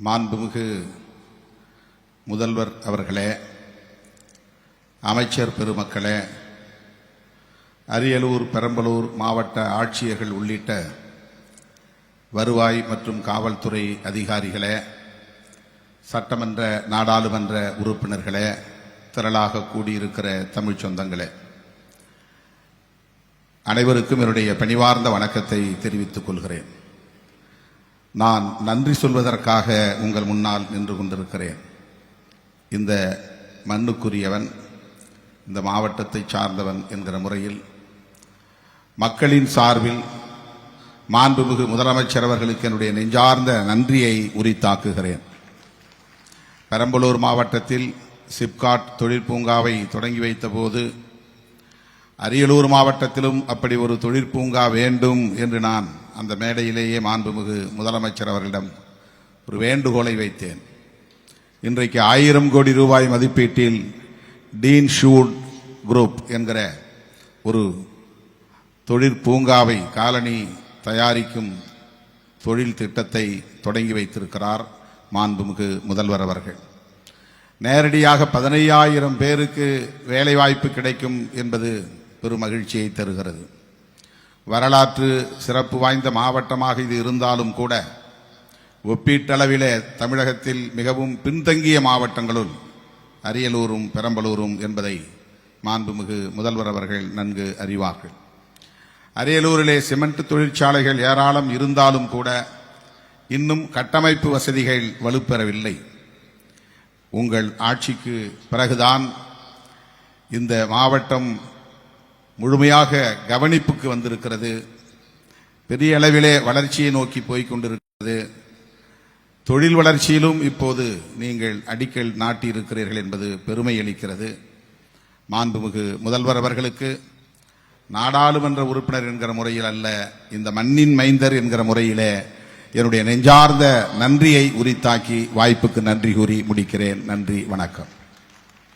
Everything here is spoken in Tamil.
மாண்புமிகு முதல்வர் அவர்களே, அமைச்சர் பெருமக்களே, அரியலூர் பெரம்பலூர் மாவட்ட ஆட்சியர்கள் உள்ளிட்ட வருவாய் மற்றும் காவல்துறை அதிகாரிகளே, சட்டமன்ற நாடாளுமன்ற உறுப்பினர்களே, திரளாக கூடியிருக்கிற தமிழ் சொந்தங்களே, அனைவருக்கும் என்னுடைய பணிவார்ந்த வணக்கத்தை தெரிவித்துக் கொள்கிறேன். நான் நன்றி சொல்வதற்காக உங்கள் முன்னால் நின்று கொண்டிருக்கிறேன். இந்த மண்ணுக்குரியவன், இந்த மாவட்டத்தை சார்ந்தவன் என்கிற முறையில் மக்களின் சார்பில் மாண்புமிகு முதலமைச்சர் அவர்களுக்கு என்னுடைய நெஞ்சார்ந்த நன்றியை உரித்தாக்குகிறேன். பெரம்பலூர் மாவட்டத்தில் சிப்காட் தொழிற்பூங்காவை தொடங்கி வைத்த போது அரியலூர் மாவட்டத்திலும் அப்படி ஒரு தொழிற்பூங்கா வேண்டும் என்று நான் அந்த மேடையிலேயே மாண்புமிகு முதலமைச்சர் அவர்களிடம் ஒரு வேண்டுகோளை வைத்தேன். இன்றைக்கு 1000 கோடி ரூபாய் மதிப்பீட்டில் டீன் ஷூட் குரூப் என்கிற ஒரு தொழிற்பூங்காவை, காலனி தயாரிக்கும் தொழில் திட்டத்தை தொடங்கி வைத்திருக்கிறார் மாண்புமிகு முதல்வர் அவர்கள். நேரடியாக 15,000 பேருக்கு வேலைவாய்ப்பு கிடைக்கும் என்பது பெரும் மகிழ்ச்சியை தருகிறது. வரலாற்று சிறப்பு வாய்ந்த மாவட்டமாக இது இருந்தாலும் கூட ஒப்பீட்டளவிலே தமிழகத்தில் மிகவும் பின்தங்கிய மாவட்டங்களுள் அரியலூரும் பெரம்பலூரும் என்பதை மாண்புமிகு முதல்வர் அவர்கள் நன்கு அறிவார்கள். அரியலூரிலே சிமெண்ட் தொழிற்சாலைகள் ஏராளம் இருந்தாலும் கூட இன்னும் கட்டமைப்பு வசதிகள் வலுப்பெறவில்லை. உங்கள் ஆட்சிக்கு பிறகுதான் இந்த மாவட்டம் முழுமையாக கவனிப்புக்கு வந்திருக்கிறது. பெரிய அளவிலே வளர்ச்சியை நோக்கி போய்கொண்டிருக்கிறது. தொழில் வளர்ச்சியிலும் இப்போது நீங்கள் அடிக்கல் நாட்டியிருக்கிறீர்கள் என்பது பெருமை அளிக்கிறது. மாண்புமிகு முதல்வர் அவர்களுக்கு நாடாளுமன்ற உறுப்பினர் என்கிற முறையில் அல்ல, இந்த மண்ணின் மைந்தர் என்கிற முறையிலே என்னுடைய நெஞ்சார்ந்த நன்றியை உரித்தாக்கி வாய்ப்புக்கு நன்றி கூறி முடிக்கிறேன். நன்றி, வணக்கம்.